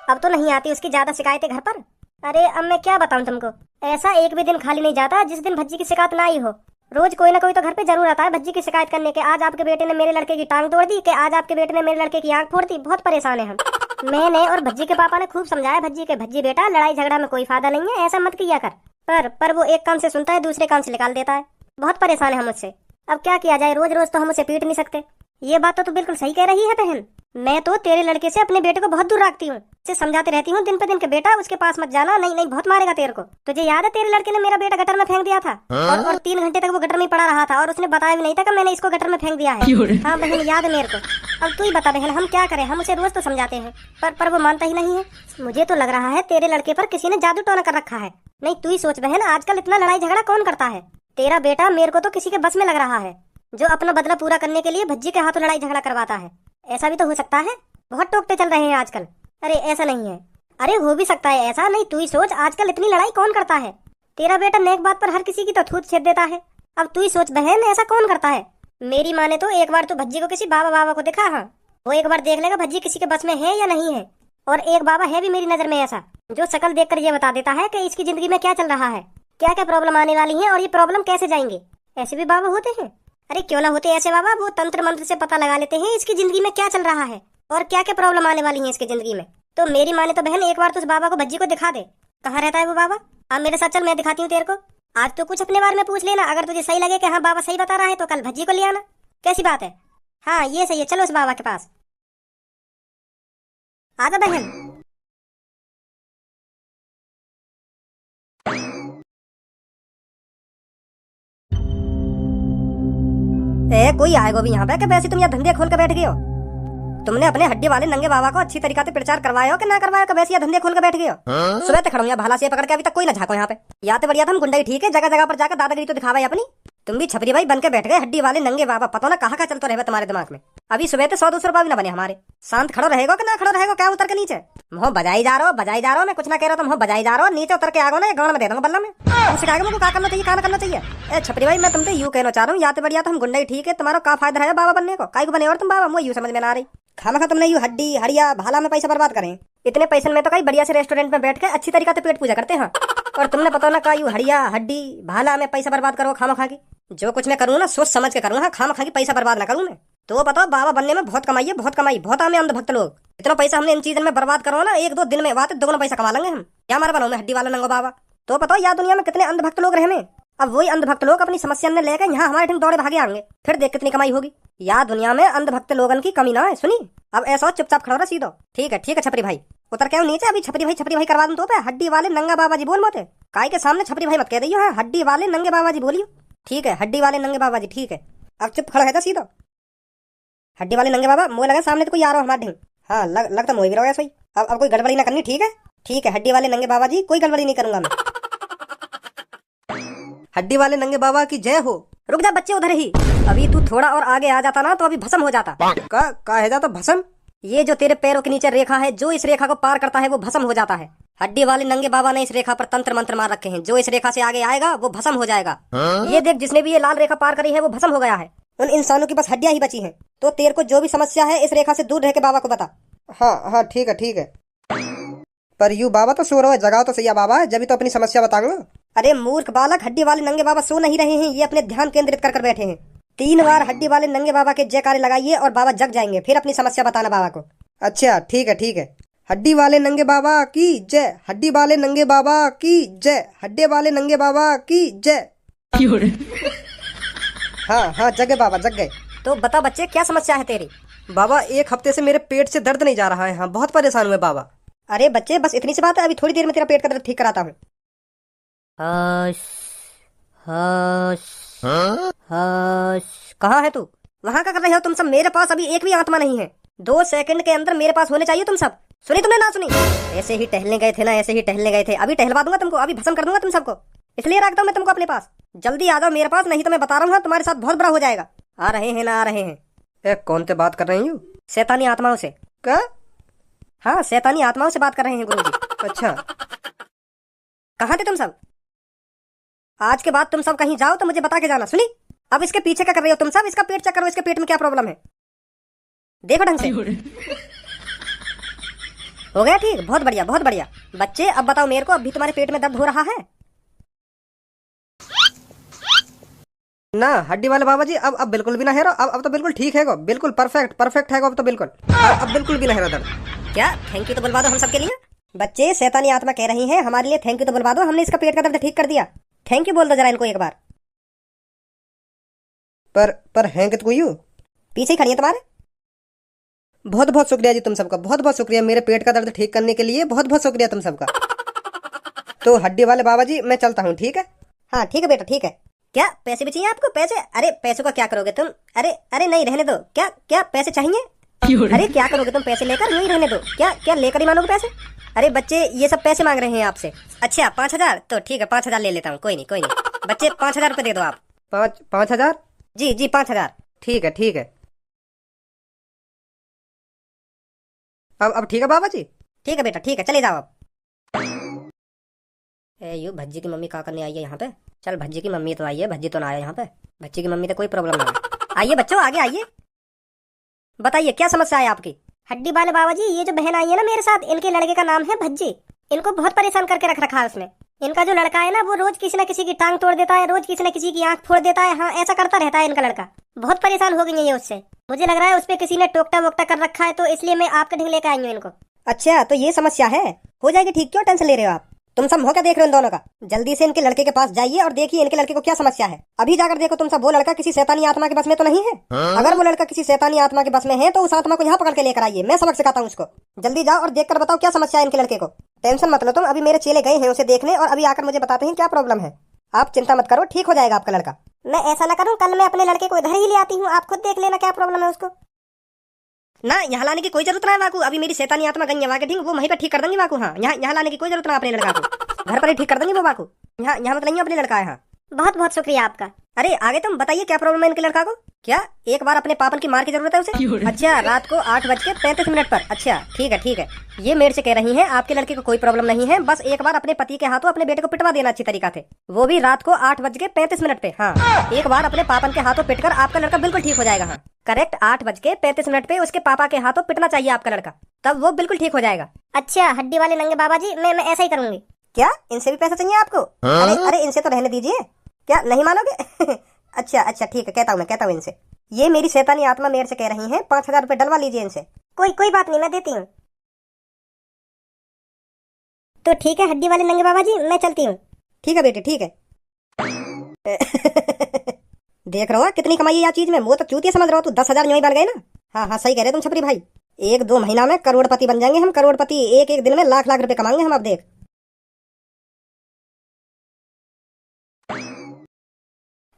अब तो नहीं आती उसकी ज्यादा शिकायतें घर पर? अरे अब मैं क्या बताऊँ तुमको, ऐसा एक भी दिन खाली नहीं जाता जिस दिन भज्जी की शिकायत ना आई हो। रोज कोई ना कोई तो घर पे जरूर आता है भज्जी की शिकायत करने के। आज आपके बेटे ने मेरे लड़के की टांग तोड़ दी, कि आज आपके बेटे ने मेरे लड़के की आंख फोड़ दी। बहुत परेशान है हम। मैंने और भज्जी के पापा ने खूब समझाया भज्जी के, भज्जी बेटा लड़ाई झगड़ा में कोई फायदा नहीं है, ऐसा मत किया कर। पर वो एक कान से सुनता है दूसरे कान से निकाल देता है। बहुत परेशान है हम उससे। अब क्या किया जाए, रोज रोज तो हम उसे पीट नहीं सकते। ये बात तो तू बिल्कुल सही कह रही है बहन। मैं तो तेरे लड़के से अपने बेटे को बहुत दूर रखती हूँ, उसे समझाती रहती हूँ दिन पे दिन के बेटा उसके पास मत जाना, नहीं नहीं बहुत मारेगा तेरे को। तुझे याद है तेरे लड़के ने मेरा बेटा गटर में फेंक दिया था और 3 घंटे तक वो गटर में पड़ा रहा था और उसने बताया भी नहीं था कि मैंने इसको गटर में फेंक दिया है। हाँ बहन याद है मेरे को। अब तू ही बता बहन हम क्या करें, हम उसे रोज तो समझाते हैं पर वो मानता ही नहीं है। मुझे तो लग रहा है तेरे लड़के पर किसी ने जादू टोना कर रखा है। नहीं तू ही सोच बहन, आजकल इतना लड़ाई झगड़ा कौन करता है। तेरा बेटा मेरे को तो किसी के बस में लग रहा है जो अपना बदला पूरा करने के लिए भज्जी के हाथों लड़ाई झगड़ा करवाता है। ऐसा भी तो हो सकता है, बहुत टोकते चल रहे हैं आजकल। अरे ऐसा नहीं है, अरे हो भी सकता है ऐसा। नहीं तू ही सोच आजकल इतनी लड़ाई कौन करता है। तेरा बेटा नेक बात पर हर किसी की तो थूत छेद देता है। अब तू ही सोच बहन ऐसा कौन करता है। मेरी माने तो एक बार तू भज्जी को किसी बाबा को दिखा, हाँ वो एक बार देख लेगा भज्जी किसी के बस में है या नहीं है। और एक बाबा है भी मेरी नजर में ऐसा जो शकल देखकर ये बता देता है कि इसकी जिंदगी में क्या चल रहा है, क्या क्या प्रॉब्लम आने वाली है और ये प्रॉब्लम कैसे जाएंगे। ऐसे भी बाबा होते हैं। अरे क्यों ना होते ऐसे बाबा, वो तंत्र मंत्र से पता लगा लेते हैं इसकी जिंदगी में क्या चल रहा है और क्या क्या प्रॉब्लम आने वाली है इसकी जिंदगी में। तो मेरी माने तो बहन एक बार तो उस बाबा को भज्जी को दिखा दे। कहाँ रहता है वो बाबा? आप मेरे साथ चल, मैं दिखाती हूँ तेरे को। आज तो कुछ अपने बारे में पूछ लेना, अगर तुझे सही लगे कि हाँ बाबा सही बता रहा है तो कल भज्जी को ले आना। कैसी बात है? हाँ ये सही है, चलो उस बाबा के पास। आजा बहन। कोई आएगा भी यहाँ पे? वैसे तुम यहाँ धंधे खोल कर बैठ गए हो? तुमने अपने हड्डी वाले नंगे बाबा को अच्छी तरीके से प्रचार करवाया हो कि ना करवाया हो? वैसे धंधे खोल कर बैठ गए हो? सुबह तक खड़ा भाला से पकड़ के अभी तक कोई ना झाको यहाँ पे। या तो बढ़िया था हम गुंडाई ठीक है, जगह जगह पर जाकर दादागिरी तो दिखावा अपनी। तुम भी छपरी भाई बन के बैठ गए हड्डी वाले नंगे बाबा, पता ना कहाँ चलता रहेगा तुम्हारे दिमाग में। अभी सुबह तो 100-200 रुपया भी ना बने हमारे। शांत खड़ो रहेगा कि ना खड़ो रहेगा? क्या उतर के नीचे मुँह बजाई जा रहा हो? मैं कुछ ना कह रहा हूँ, मुँह बजाई जा रहा हो। नीचे उतर के आगो ना गाँव में दे दूंगा बल्ला में। सिखाएगा मुझको क्या करना चाहिए क्या करना चाहिए। छपरी भाई मैं तुमसे यूँ कहना चाह रहा हूँ, या तो बढ़िया तो हम गुंडाई ठीक है, तुम्हारा क्या फायदा है बाबा बनने को? काय को बने और तुम बाबा, मुझे यूँ समझ में ना आ रही। खामा तुमने यूँ हड्डी हड़िया भाला में पैसा बर्बाद करें। इतने पैसे में तो कहीं बढ़िया से रेस्टोरेंट में बैठ के अच्छी तरीके से पेट पूजा करते हैं और तुमने पता ना का यूँ हड़िया हड्डी भाला में पैसा बर्बाद करो खामा खा की। जो कुछ मैं करूँ ना सोच समझ के करूँ, हाँ खामा खा की पैसा बर्बाद ना करूँ मैं। तो बताओ बाबा बनने में बहुत कमाई है, बहुत कमाई, बहुत आम अंधभक्त लोग। इतना पैसा हमने इन चीजों में बर्बाद करो ना, 1-2 दिन में बात दोगुना पैसा कमा लेंगे हम। क्या मारा बनाऊं मैं हड्डी वाला नंगो बाबा? तो बताओ यार दुनिया में कितने अंधभक्त लोग रहे में। अब वही अंधभक्त लोग अपनी समस्या ने लेकर यहाँ हमारे दौड़े भागे आएंगे, फिर देख कितनी कमाई होगी। यार दुनिया में अंधभक्त लोगन की कमी ना है। सुनी अब ऐसा चुपचाप खड़ो रहा सीधो। ठीक है छपरी भाई उतर के नीचे। अभी छपरी भाई करवा दूं तो पे हड्डी वाले नंगा बाबा जी बोल मोते काय के सामने छपरी भाई मत कह रही हो, हड्डी वाले नंगे बाबा जी बोलियो। ठीक है हड्डी वाले नंगे बाबा जी, ठीक है। अब चुप खड़ा है सीधो। हड्डी वाले नंगे बाबा मोह लगे सामने तो कोई आ रहा हमारे ढंग। हाँ लगता मोह भी रहो ऐसा ही। अब कोई गड़बड़ी ना करनी, ठीक है? ठीक है हड्डी वाले नंगे बाबा जी, कोई गड़बड़ी नहीं करूंगा मैं। हड्डी वाले नंगे बाबा की जय हो। रुक जा बच्चे उधर ही, अभी तू थोड़ा और आगे आ जाता ना तो अभी भस्म हो जाता। का है जाता भस्म? ये जो तेरे पैरों के नीचे रेखा है, जो इस रेखा को पार करता है वो भस्म हो जाता है। हड्डी वाले नंगे बाबा ने इस रेखा पर तंत्र मंत्र मार रखे हैं, जो इस रेखा से आगे आएगा वो भस्म हो जाएगा। ये देख जिसने भी ये लाल रेखा पार करी है वो भस्म हो गया है। उन इंसानों की बस हड्डियां ही बची हैं। तो तेरे को जो भी समस्या है इस रेखा से दूर रह के बाबा को बता। हाँ ठीक है। पर यू बाबा तो सो रहा है, जगाओ तो सही है बाबा, जब तो अपनी समस्या बताऊंगा। अरे मूर्ख बालक, हड्डी वाले नंगे बाबा सो नहीं रहे हैं, ये अपने ध्यान केंद्रित कर बैठे हैं। 3 बार हड्डी वाले नंगे बाबा के जयकारे लगाइए और बाबा जग जाएंगे, फिर अपनी समस्या बताना बाबा को। अच्छा ठीक है। हड्डी वाले नंगे बाबा की जय, हड्डी वाले नंगे बाबा की जय, हड्डी वाले नंगे बाबा की जय। हाँ जग गए बाबा, जग गए। तो बता बच्चे क्या समस्या है तेरी? बाबा 1 हफ्ते से मेरे पेट से दर्द नहीं जा रहा है, हाँ बहुत परेशान हुए बाबा। अरे बच्चे बस इतनी सी बात है, अभी थोड़ी देर में तेरा पेट का दर्द ठीक कराता हूँ। होश होश। कहाँ है तू? वहाँ क्या कर रहे हो तुम सब? मेरे पास अभी एक भी आत्मा नहीं है। 2 सेकंड के अंदर मेरे पास होने चाहिए तुम सब। सुनी तुमने ना सुनी? ऐसे ही टहलने गए थे ना, ऐसे ही टहलने गए थे। अभी टहलवा दूंगा तुमको, अभी भस्म कर दूंगा तुम सबको। इसलिए रखता हूँ मैं तुमको अपने पास। जल्दी आ जाओ मेरे पास, नहीं तो मैं बता रहा हूँ तुम्हारे साथ बहुत बुरा हो जाएगा। आ रहे हैं ना, आ रहे हैं। कौन से बात कर रही हूँ? शैतानी आत्माओं से। क्या? हाँ, शैतानी आत्माओं से बात कर रहे हैं गुरुजी। अच्छा, कहाँ थे तुम सब? आज के बाद तुम सब कहीं जाओ तो मुझे बता के जाना। सुनी? अब इसके पीछे क्या कर रहे हो तुम सब? इसका पेट चेक करो, इसके पेट में क्या प्रॉब्लम है, देखो ढंग से। हो गया ठीक? बहुत बढ़िया, बहुत बढ़िया। बच्चे अब बताओ मेरे को, अभी तुम्हारे पेट में दर्द हो रहा है ना? हड्डी वाले बाबा जी अब बिल्कुल भी ना है। अब तो बिल्कुल ठीक है, बिल्कुल परफेक्ट परफेक्ट है अब तो बिल्कुल। अब बिल्कुल भी ना है दर्द। क्या? थैंक यू तो बुलवा दो हम सबके लिए। बच्चे, शैतानी आत्मा कह रही है हमारे लिए थैंक यू तो बुलवा दो, हमने इसका पेट का दर्द ठीक कर दिया। थैंक यू बोल दो जरा इनको एक बार। पर हैं कि कोई पीछे ही खड़ी है तुम्हारे। बहुत बहुत शुक्रिया जी तुम सबका, बहुत बहुत शुक्रिया मेरे पेट का दर्द ठीक करने के लिए, बहुत बहुत शुक्रिया तुम सबका। तो हड्डी वाले बाबा जी मैं चलता हूँ, ठीक है? हाँ ठीक है बेटा, ठीक है। क्या पैसे भी चाहिए आपको? पैसे? अरे पैसों का क्या करोगे तुम? अरे अरे नहीं, रहने दो। क्या क्या पैसे चाहिए? अरे क्या करोगे तुम पैसे लेकर? यूं ही रहने दो। क्या क्या लेकर ही मानोगे पैसे? अरे बच्चे, ये सब पैसे मांग रहे हैं आपसे। अच्छा 5,000, तो ठीक है 5,000 ले लेता हूँ। कोई नहीं कोई नहीं। बच्चे 5,000 रुपये दे दो आप। 5,000? जी जी 5,000। ठीक है ठीक है। अब ठीक है बाबा जी? ठीक है बेटा ठीक है, चले जाओ अब। यू भज्जी की मम्मी क्या करने आई है यहाँ पे? चल भज्जी की मम्मी तो आई है, भज्जी तो ना आया यहाँ पे। भज्जी की मम्मी तो कोई प्रॉब्लम नहीं है। आइए बच्चों आगे आइए, बताइए क्या समस्या है आपकी? हड्डी वाले बाबा जी, ये जो बहन आई है ना मेरे साथ, इनके लड़के का नाम है भज्जी। इनको बहुत परेशान करके रख रखा है उसने। इनका जो लड़का है ना, वो रोज किसी न किसी की टांग तोड़ देता है, रोज किसी न किसी की आंख फोड़ देता है। हाँ, ऐसा करता रहता है इनका लड़का। बहुत परेशान हो गई है ये उससे। मुझे लग रहा है उस पर किसी ने टोकटा वोकटा कर रखा है, तो इसलिए मैं आपके ढंग लेकर आई हूँ इनको। अच्छा तो ये समस्या है, हो जाएगी ठीक, क्यों टेंशन ले रहे हो आप? तुम सब हो क्या देख रहे हो इन दोनों का? जल्दी से इनके लड़के के पास जाइए और देखिए इनके लड़के को क्या समस्या है। अभी जाकर देखो तुम सब, वो लड़का किसी शैतानी आत्मा के बस में तो नहीं है। अगर वो लड़का किसी शैतानी आत्मा के बस में है तो उस आत्मा को यहाँ पकड़ के लेकर आइए, मैं सबक सिखाता हूँ उसको। जल्दी जाओ और देखकर बताओ क्या समस्या है इनके लड़के को। टेंशन मत लो तुम, अभी मेरे चेले गए हैं उसे देखने और अभी आकर मुझे बताते हैं क्या प्रॉब्लम है। आप चिंता मत करो, ठीक हो जाएगा आपका लड़का। मैं ऐसा ना करूँ, कल मैं अपने लड़के को इधर ही ले आती हूँ, आप खुद देख लेना क्या प्रॉब्लम है उसको। ना, यहाँ लाने की कोई जरूरत ना है वाकू। अभी मेरी शैतानी आत्मा गई है वहाँ के, ठीक, वो वहीं पर ठीक कर देंगी वाकू। हाँ, यहाँ लाने की कोई जरूरत ना अपने लड़का को, घर पर ही ठीक कर देंगी वो वाकू। यहाँ मत लाइए अपने लड़का है। हाँ, बहुत बहुत शुक्रिया आपका। अरे आगे तुम बताइए क्या प्रॉब्लम है इनके लड़का को? क्या एक बार अपने पापन की मार की जरूरत है उसे? अच्छा, रात को 8:35 पर। अच्छा ठीक है ठीक है। ये मेरे से कह रही हैं आपके लड़के को कोई प्रॉब्लम नहीं है, बस एक बार अपने पति के हाथों अपने बेटे को पिटवा देना अच्छी तरीका से, वो भी रात को 8:35 पे। हाँ, एक बार अपने पापन के हाथों पिटकर आपका लड़का बिल्कुल ठीक हो जाएगा। हाँ करेक्ट, 8:35 पे उसके पापा के हाथों पिटना चाहिए आपका लड़का, तब वो बिल्कुल ठीक हो जाएगा। अच्छा हड्डी वाले नंगे बाबा जी, मैं ऐसा ही करूंगी। क्या इनसे भी पैसा चाहिए आपको? अरे इनसे तो रहने दीजिए, क्या नहीं मानोगे? अच्छा ठीक है, कहता हूँ इनसे। ये मेरी शैतानी आत्मा मेरे से कह रही है 5,000 रुपए डलवा लीजिए इनसे। कोई बात नहीं, मैं देती हूँ। तो ठीक है हड्डी वाले नंगे बाबा जी, मैं चलती हूँ। ठीक है बेटे ठीक है। देख रहा हो कितनी कमाई है यार चीज में, वो तो चूतिया समझ रहा हो तू। 10,000 यूं ही बन गए ना। हाँ सही कह रहे तुम छपरी भाई, 1-2 महीना में करोड़पति बन जाएंगे हम, करोड़पति। एक दिन में लाख लाख रुपए कमाएंगे हम। अब देख,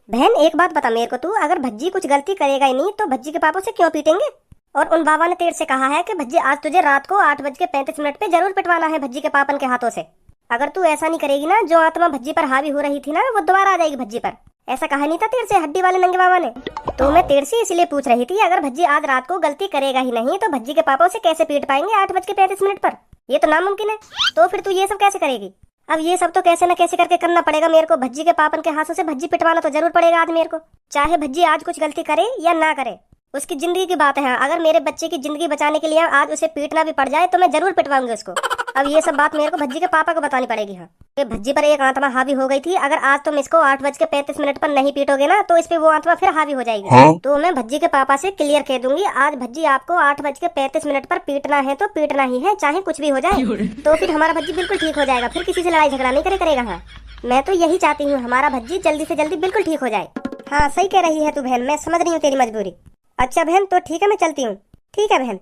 बहन एक बात बता मेरे को, तू अगर भज्जी कुछ गलती करेगा ही नहीं तो भज्जी के पापा से क्यों पीटेंगे? और उन बाबा ने तेरे से कहा है कि भज्जी आज तुझे रात को 8:35 पे जरूर पिटवाना है भज्जी के पापन के हाथों से। अगर तू ऐसा नहीं करेगी ना, जो आत्मा भज्जी पर हावी हो रही थी ना, वो दोबारा आ जाएगी भज्जी पर। ऐसा कहा नहीं था तेरे से हड्डी वाले नंगे बाबा ने? तो मैं तेरे से इसलिए पूछ रही थी, अगर भज्जी आज रात को गलती करेगा ही नहीं तो भज्जी के पापा उसे कैसे पीट पाएंगे 8:35 पर? ये तो नामुमकिन है। तो फिर तू ये सब कैसे करेगी? अब ये सब तो कैसे न कैसे करके करना पड़ेगा मेरे को। भज्जी के पापन के हाथों से भज्जी पिटवाना तो जरूर पड़ेगा आज मेरे को, चाहे भज्जी आज कुछ गलती करे या ना करे, उसकी जिंदगी की बात है। अगर मेरे बच्चे की जिंदगी बचाने के लिए आज उसे पीटना भी पड़ जाए तो मैं जरूर पिटवाऊंगी उसको। अब ये सब बात मेरे को भज्जी के पापा को बतानी पड़ेगी। हाँ, कि भज्जी पर एक आत्मा हावी हो गई थी, अगर आज तुम इसको 8:35 पर नहीं पीटोगे ना तो इस पे वो आत्मा फिर हावी हो जाएगी। हाँ? तो मैं भज्जी के पापा से क्लियर कह दूंगी, आज भज्जी आपको 8:35 पर पीटना है तो पीटना ही है, चाहे कुछ भी हो जाए। तो फिर हमारा भज्जी बिल्कुल ठीक हो जाएगा, फिर किसी से लड़ाई झगड़ा नहीं करेगा। हाँ, मैं तो यही चाहती हूँ, हमारा भज्जी जल्दी से जल्दी बिल्कुल ठीक हो जाए। हाँ सही कह रही है तू बहन, मैं समझ रही हूँ तेरी मजबूरी। अच्छा बहन, तो ठीक है मैं चलती हूँ। ठीक है बहन।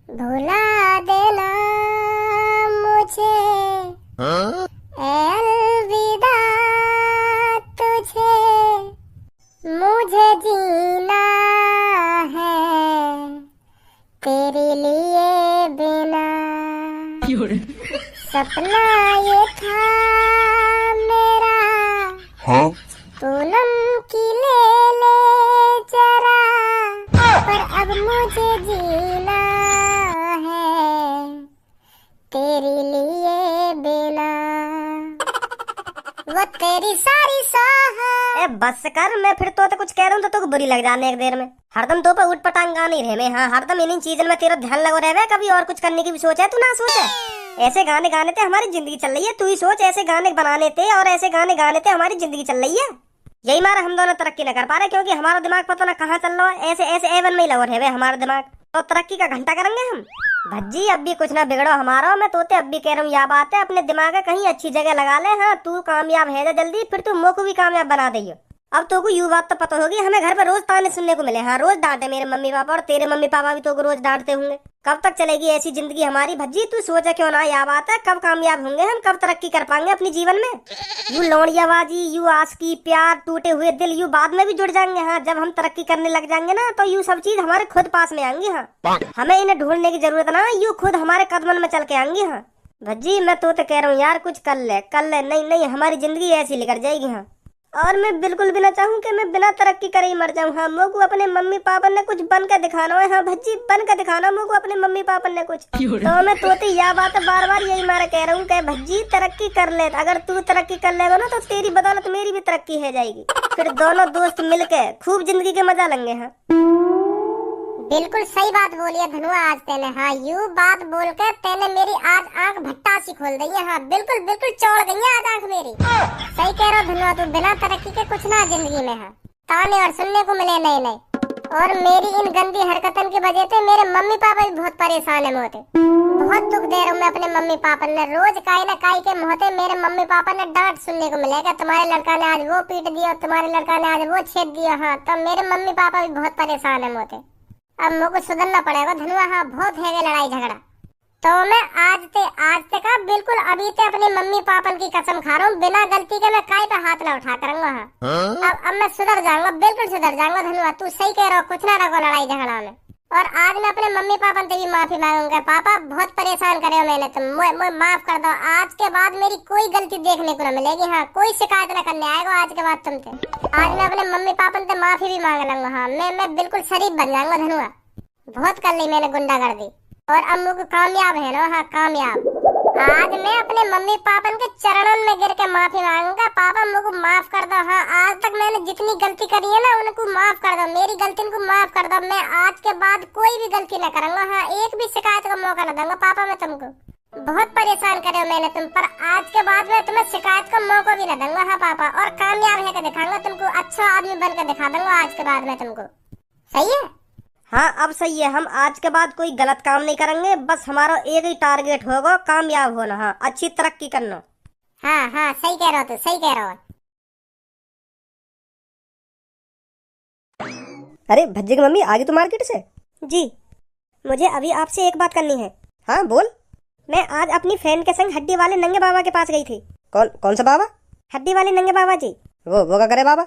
भुला देना मुझे अलविदा तुझे मुझे जीना है तेरे लिए बिना। सपना ये था मेरा पूनम की ले ले जरा, पर अब मुझे जीना है तेरे लिए बिना। वो तेरी सारी साहा। ए बस कर, मैं फिर तो कुछ कह रहा हूँ तो बुरी लग जाने एक देर में। हरदम तो पे उठ पटांग गा नहीं रहे मैं। हाँ, हरदम इन्हीं चीजों में तेरा ध्यान लगा रहे। कभी और कुछ करने की भी सोच है तू? ना सोच है। ऐसे गाने गाने थे हमारी जिंदगी चल रही है। तू ही सोच, ऐसे गाने बनाने थे और ऐसे गाने गाने थे हमारी जिंदगी चल रही है। यही मारा हम दोनों तरक्की न कर पा रहे, क्योंकि हमारा दिमाग पता ना कहाँ चल रहा है। ऐसे ऐसे एवन में ही लगा रहे हमारा दिमाग। तो तरक्की का घंटा करेंगे हम। भज्जी अब भी कुछ ना बिगड़ो हमारा। मैं तोते अब भी कह रहा हूँ, यह बात है, अपने दिमाग का कहीं अच्छी जगह लगा ले। हाँ, तू कामयाब है जल्दी, फिर तू मोको भी कामयाब बना दे। अब तो को यू बात तो पता होगी, हमें घर पर रोज ताने सुनने को मिले। हाँ, रोज डांटे मेरे मम्मी पापा, और तेरे मम्मी पापा भी तो को रोज डांटते होंगे। कब तक चलेगी ऐसी जिंदगी हमारी भज्जी? तू सोचा क्यों ना, यह बात है, कब कामयाब होंगे हम, कब तरक्की कर पाएंगे अपने जीवन में? यू लौड़ियाबाजी, यू आशिकी, प्यार, टूटे हुए दिल, यू बाद में भी जुड़ जाएंगे। हाँ, जब हम तरक्की करने लग जाएंगे ना, तो यू सब चीज हमारे खुद पास में आएंगी। हाँ, हमें इन्हें ढूंढने की जरूरत ना, यू खुद हमारे कदमन में चल के आएंगी। हाँ भज्जी, मैं तो कह रहा हूँ यार, कुछ कर ले कर ले। नहीं नहीं, हमारी जिंदगी ऐसी निकल जाएगी। हाँ, और मैं बिल्कुल भी ना चाहूँ कि मैं बिना तरक्की करे ही मर जाऊँ। हाँ, मुझको अपने मम्मी पापा ने कुछ बन कर दिखाना है। हाँ भज्जी, बन कर दिखाना मुझको अपने मम्मी पापा ने कुछ। तो मैं तोते यह बात बार बार यही मारा कह रहा हूँ कि भज्जी तरक्की कर ले। अगर तू तरक्की कर लेगा ना, तो तेरी बदौलत मेरी भी तरक्की हो जाएगी। फिर दोनों दोस्त मिलके खूब जिंदगी के मजा लेंगे। हाँ, बिल्कुल सही बात बोली है धनुआ आज तेने। हाँ, यू बात बोल कर तेने मेरी आज आंख भट्टा सी खोल दी है। हाँ, बिल्कुल बिल्कुल चौड़ गई है आज आंख मेरी। सही कह रहा धनुआ, तू बिना तरक्की के कुछ ना जिंदगी में। हाँ, ताने और सुनने को मिले नए नए। और मेरी इन गंदी हरकतन की वजह से मेरे मम्मी पापा भी बहुत परेशान है मोते। बहुत दुख दे रहा हूँ मैं अपने मम्मी पापा ने। रोज काई ना काई के मोहते मेरे मम्मी पापा ने डांट सुनने को मिलेगा, तुम्हारे लड़का ने आज वो पीट दिया, तुम्हारे लड़का ने आज वो छेद दिया। हाँ, तो मेरे मम्मी पापा भी बहुत परेशान है मोते। अब मुझको सुधरना पड़ेगा धनुआ। हाँ, बहुत है लड़ाई झगड़ा। तो मैं आज ते का बिल्कुल अभी ते अपने मम्मी पापा की कसम खा रहा हूँ, बिना गलती के मैं काय पे हाथ ना उठा करूंगा। हाँ, अब मैं सुधर जाऊंगा, बिल्कुल सुधर जाऊंगा धनुआ। तू सही कह रहा हो, कुछ ना रखो लड़ाई झगड़ा में। और आज मैं अपने मम्मी पापा से भी माफी मांगूंगा। पापा, बहुत परेशान करे हो मैंने, तुम मुझे माफ कर दो। आज के बाद मेरी कोई गलती देखने को न मिलेगी। हाँ, कोई शिकायत न करने आएगा आज के बाद तुमसे। आज मैं अपने मम्मी पापा से माफी भी मांग लूंगा। हाँ, मैं बिल्कुल शरीफ बन जाऊंगा धनुआ। बहुत कर ली मैंने गुंडागर्दी, और अब मुझे कामयाब है ना। हाँ, कामयाब। आज मैं अपने मम्मी पापा के चरणों में गिर के माफी मांगूंगा। पापा, मुझको माफ कर दो। हाँ, आज तक मैंने जितनी गलती करी है ना, उनको माफ कर दो। मेरी गलती को माफ कर दो। मैं आज के बाद कोई भी गलती न करूंगा। हाँ, एक भी शिकायत का मौका न दूंगा। पापा, मैं तुमको बहुत परेशान करे हो मैंने तुम पर। आज के बाद मैं तुम्हें शिकायत का मौका भी न दूंगा। हाँ पापा, और कामयाब है दिखाऊंगा तुमको, अच्छा आदमी बनकर दिखा दूंगा आज के बाद मैं तुमको। सही है? हाँ, अब सही है। हम आज के बाद कोई गलत काम नहीं करेंगे। बस हमारा एक ही टारगेट होगा, कामयाब होना। हाँ, अच्छी तरक्की करना। हाँ हाँ, सही कह रहे हो, तो सही कह रहे हो। अरे भज्जी की मम्मी, आ गई तू मार्केट से? जी, मुझे अभी आपसे एक बात करनी है। हाँ बोल। मैं आज अपनी फ्रेंड के संग हड्डी वाले नंगे बाबा के पास गई थी। कौन सा बाबा? हड्डी वाले नंगे बाबा जी। वो क्या करे बाबा?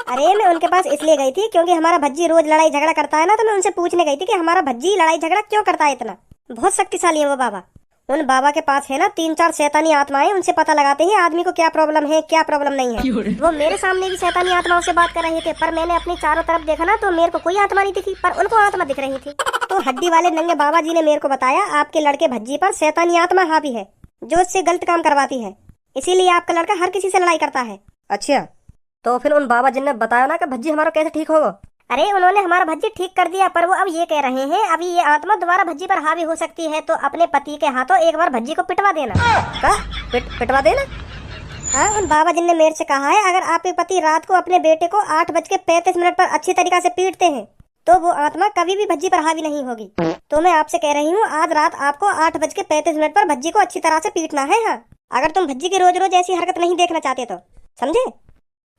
अरे मैं उनके पास इसलिए गई थी क्योंकि हमारा भज्जी रोज लड़ाई झगड़ा करता है ना, तो मैं उनसे पूछने गई थी कि हमारा भज्जी लड़ाई झगड़ा क्यों करता है इतना। बहुत शक्तिशाली है वो बाबा। उन बाबा के पास है ना 3-4 शैतानी आत्माएं, उनसे पता लगाते हैं आदमी को क्या प्रॉब्लम है, क्या प्रॉब्लम नहीं है। वो मेरे सामने भी शैतानी आत्माओं से बात कर रहे थे, पर मैंने अपनी चारों तरफ देखा ना, तो मेरे को कोई आत्मा नहीं दिखी, पर उनको आत्मा दिख रही थी। तो हड्डी वाले नंगे बाबा जी ने मेरे को बताया, आपके लड़के भज्जी पर शैतानी आत्मा हावी है, जो उससे गलत काम करवाती है, इसीलिए आपका लड़का हर किसी से लड़ाई करता है। अच्छा, तो फिर उन बाबा जी ने बताया ना कि भज्जी हमारा कैसे ठीक होगा? अरे उन्होंने हमारा भज्जी ठीक कर दिया, पर वो अब ये कह रहे हैं अभी ये आत्मा दोबारा भज्जी पर हावी हो सकती है, तो अपने पति के हाथों एक बार भज्जी को पिटवा देना। क्या? पिटवा देना? हाँ, उन बाबा जी ने मेरे से कहा है, अगर आपके पति रात को अपने बेटे को 8:35 पर अच्छी तरीका से पीटते हैं, तो वो आत्मा कभी भी भज्जी पर हावी नहीं होगी। तो मैं आपसे कह रही हूँ, आज रात आपको 8:35 पर भज्जी को अच्छी तरह से पीटना है। हाँ, अगर तुम भज्जी की रोज रोज ऐसी हरकत नहीं देखना चाहते तो, समझे?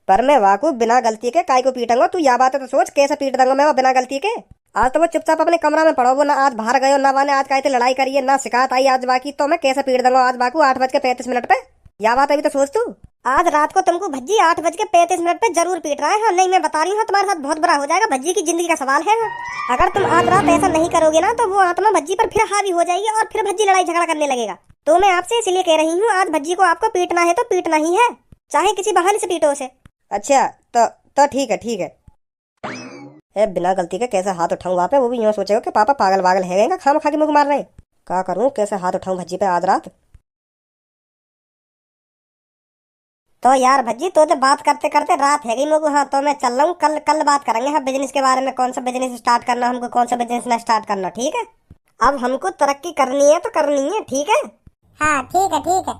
पर मैं वाकू बिना गलती के काय को पीटूंगा? तू यह बात तो सोच, कैसे पीट दूंगा मैं वो बिना गलती के? आज तो वो चुपचाप अपने कमरा में पड़ो, वो ना आज बाहर गयो, ना माने आज कहते लड़ाई करिए, ना शिकायत आई आज बाकी, तो मैं कैसे पीट दूंगा आज बाकू 8:35 पे। या बात अभी तो सोच तू, आज रात को तुमको भज्जी 8:35 पे जरूर पीट रहा है। हाँ नहीं, मैं बता रही हूँ तुम्हारे साथ बहुत बुरा हो जाएगा, भज्जी की जिंदगी का सवाल है। अगर तुम आज रात ऐसा नहीं करोगे ना तो वो आत्मा भज्जी पर फिर हावी हो जाएगी और फिर भज्जी लड़ाई झगड़ा करने लगेगा। तो मैं आपसे इसलिए कह रही हूँ, आज भज्जी को आपको पीटना है तो पीटना ही है, चाहे किसी बहाने से पीटो उसे। अच्छा तो ठीक है ठीक है। बिना गलती के कैसे हाथ उठाऊं वहाँ पे, वो भी यूँ सोचेगा कि पापा पागल वागल है, खाम खा के मुँह मार रहे। क्या करूँ, कैसे हाथ उठाऊं भज्जी पे आज रात। तो यार भज्जी तो बात करते करते रात है गई मुझे। हाँ तो मैं चल रहा हूँ, कल बात करेंगे हाँ बिजनेस के बारे में, कौन सा बिजनेस स्टार्ट करना हमको, कौन सा बिजनेस ना स्टार्ट करना। ठीक है, अब हमको तरक्की करनी है तो करनी है। ठीक है हाँ ठीक है ठीक है।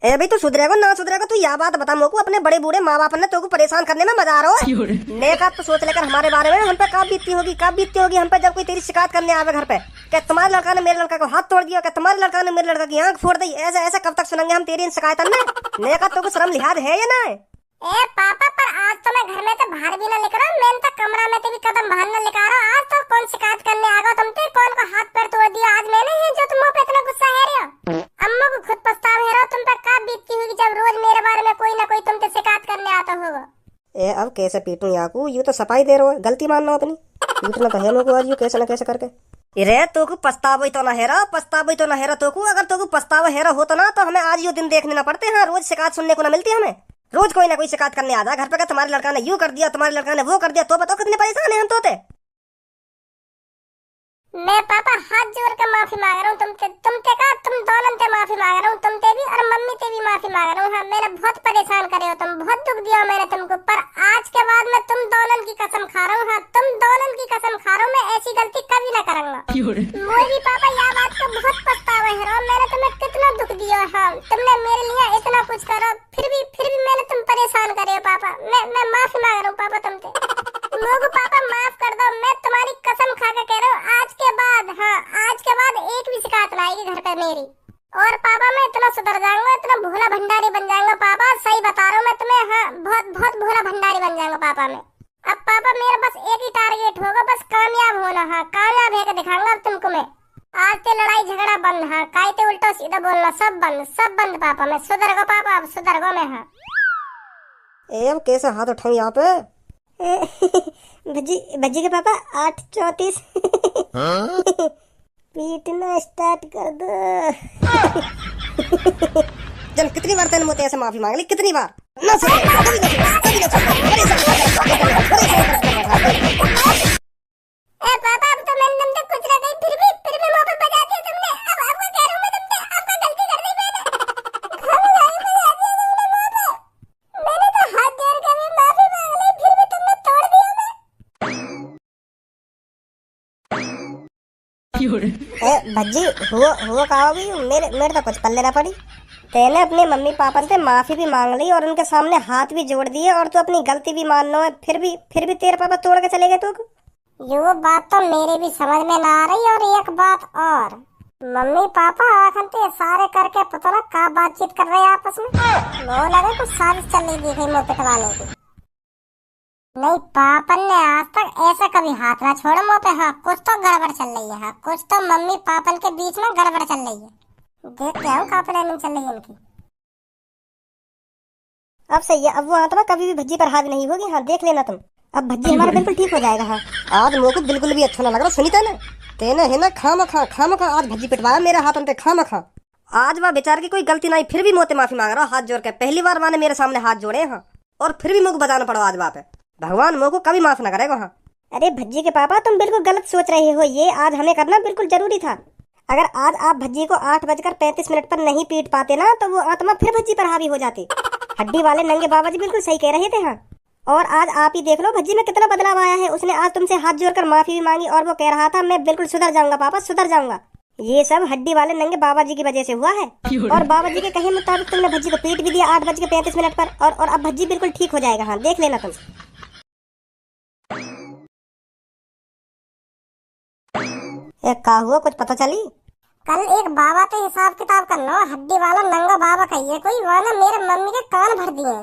ए भाई तू सुधरेगा ना सुधरेगा, तू यह बात बता मोको, अपने बड़े बूढ़े माँ बाप ने तो परेशान करने में मजा आ रहा है। नेका तो सोच लेकर हमारे बारे में हम पे कब बीतती होगी हम पे जब कोई तेरी शिकायत करने आवे घर पे, क्या तुम्हारे लड़का ने मेरे लड़का को हाथ तोड़ दिया, क्या तुम्हारे लड़का ने मेरे लड़का की आंख फोड़ दी। ऐसा ऐसा कब तक सुनेंगे हम तेरी इन शिकायत में। नेका तो कुछ शर्म लिहाज है या ना। ए पापा पर आज तो मैं घर में तो बाहर भी ना लिख रहा हूँ, मैं तो कमरा में भी कदम बाहर ना लिखा रहा हूँ। आज तो कौन शिकायत करने आ गया तुमसे, कौन को हाथ पैर तोड़ दिया आज मैंने है जो तुम पे इतना गुस्सा है रहे हो। अम्मा को खुद पछतावा है रहा तुम पे कब बीतती होगी जब रोज मेरे बारे में कोई ना कोई तुमसे शिकायत करने आता होगा। ए अब कैसे पीटूं याकू, यू तो सफाई दे रहा है, गलती मानना अपनी, पीटना तो है लोगों आज यू कैसे ना कैसे करके। रे तो को पछतावा तो ना हेरा, पछतावा तो ना हेरा तो को, अगर तो को पछतावा हेरा होता ना तो हमें आज यो दिन देखने ना पड़ते हैं, रोज शिकायत सुनने को ना मिलती हमें। रोज कोई ना कोई शिकायत करने आ जाए घर पे का तुम्हारे लड़का ने यूं कर दिया, तुम्हारे लड़का ने वो कर दिया, तो बताओ कितने परेशान है हम तोते। मैं पापा हाथ जोड़ कर माफी मांग रहा हूँ तुमसे का, तुम दोनों से माफी मांग रहा हूँ, तुमसे भी और मम्मी से भी माफी मांग रहा हूँ। हाँ मैंने बहुत परेशान करे हो तुम, बहुत दुख दिया मैंने तुमको, पर आज के बाद मैं तुम दोनों की कसम खा रहा हूँ। हाँ तुम दोनों की कसम खा रहा हूँ, मैं ऐसी गलती कभी ना करूंगा। मुझे भी पापा यह बात का बहुत पछतावा है, मैंने तुम्हें कितना दुख दिया। हाँ तुमने मेरे लिए इतना कुछ करा, फिर भी मैंने तुम परेशान करे हो पापा। मैं माफी मांग रहा हूँ पापा तुमसे, मुझे पापा माफ कर दो। मैं तुम्हारी कसम खा के कह रहा हूँ आज के बाद, हाँ आज के बाद एक भी शिकायत ना आएगी घर पे मेरी। और पापा मैं इतना सुधर जाऊंगा, इतना भोला भंडारी बन जाऊंगा पापा, सही बता रहा हूँ मैं तुम्हें। हाँ बहुत बहुत भोला भंडारी बन जाऊंगा पापा मैं। अब पापा मेरा बस एक ही टारगेट होगा, बस कामयाब होना। हाँ कामयाब है दिखाऊंगा अब तुमको मैं। आज से लड़ाई झगड़ा बंद, हाँ कायते उल्टा सीधा बोलना सब बंद पापा। मैं सुधर गो पापा, अब सुधर गो मैं। हाँ अब कैसे हाथ उठाऊं यहाँ पे। भज्जी के पापा 8:34 पीटना स्टार्ट कर दो। जन कितनी बार तेने मुझे ऐसे माफी मांग ली, कितनी बार ना ए पापा अब तो मैंने तुमसे कुछ ना कही, फिर भी मोबाइल बजा दिया तुमने। अब वो कह रहा हूं मैं तुमसे, आपका गलती कर दी मैंने, घर में बजा दिया तुमने मोबाइल। मैंने तो हाथ जोड़ के भी माफी मांग ली, फिर भी तुमने तोड़ दिया मैं। भज्जी हुआ कहा भी मेरे तो कुछ पल्ले ना पड़ी। तेने अपने मम्मी पापा से माफी भी मांग ली और उनके सामने हाथ भी जोड़ दिए और तू अपनी गलती भी मान लो है, फिर भी तेरे पापा तोड़ के चले गए तू। यो बात तो मेरे भी समझ में ना आ रही। और एक बात और, मम्मी पापा आखनते सारे करके पता ना क्या बातचीत कर रहे हैं आपस में। वो लगे कुछ साजिश चल रही थी मुँह पिटवाने की। नहीं पापन ने आज तक ऐसा कभी हाथ ना छोड़ा मुँह पे। हाँ कुछ तो गड़बड़ चल रही है, हाँ कुछ तो मम्मी पापन के बीच में गड़बड़ चल रही है। देखते हैं क्या प्लानिंग चल रही है उनकी। अब सही है, अब वो आत्मा कभी भी भज्जी पर हावी नहीं होगी। हाँ देख लेना तुम, अब भज्जी हमारा बिल्कुल ठीक हो जाएगा। हाँ आज मुझे बिल्कुल भी अच्छा ना लग रहा, सुनी तेने है ना खाम खा आज भज्जी पिटवाया मेरे हाथों पे खाम खा। आज वह बेचार की कोई गलती नहीं, फिर भी मोते माफी मांग रहा हाथ जोड़ के। पहली बार माने मेरे सामने हाथ जोड़े। हाँ और फिर भी मुझे बताना पड़ा आज वहाँ पे, भगवान मुझे कभी माफ ना करेगा। हाँ अरे भज्जी के पापा तुम बिल्कुल गलत सोच रहे हो, ये आज हमें करना बिल्कुल जरूरी था। अगर आज आप भज्जी को 8:35 पर नहीं पीट पाते ना तो वो आत्मा फिर भज्जी पर हावी हो जाती। हड्डी वाले नंगे बाबा जी बिल्कुल सही कह रहे थे। हाँ और आज आप ही देख लो भज्जी में कितना बदलाव आया है। उसने आज तुमसे हाथ जोड़कर माफी भी मांगी और वो कह रहा था मैं बिल्कुल सुधर जाऊंगा पापा, सुधर जाऊंगा। ये सब हड्डी वाले नंगे बाबा जी की वजह से हुआ है। और बाबा जी के कहे मुताबिक तुमने भज्जी को पीट भी दिया 8:35 पर और अब भज्जी बिल्कुल ठीक हो जाएगा। हाँ देख लेना तुम। क्या हुआ, कुछ पता चली? कल एक बाबा तो हिसाब किताब कर लो, हड्डी वाला नंगा बाबा कहिए कोई, वो ना मेरे मम्मी के कान भर दिए।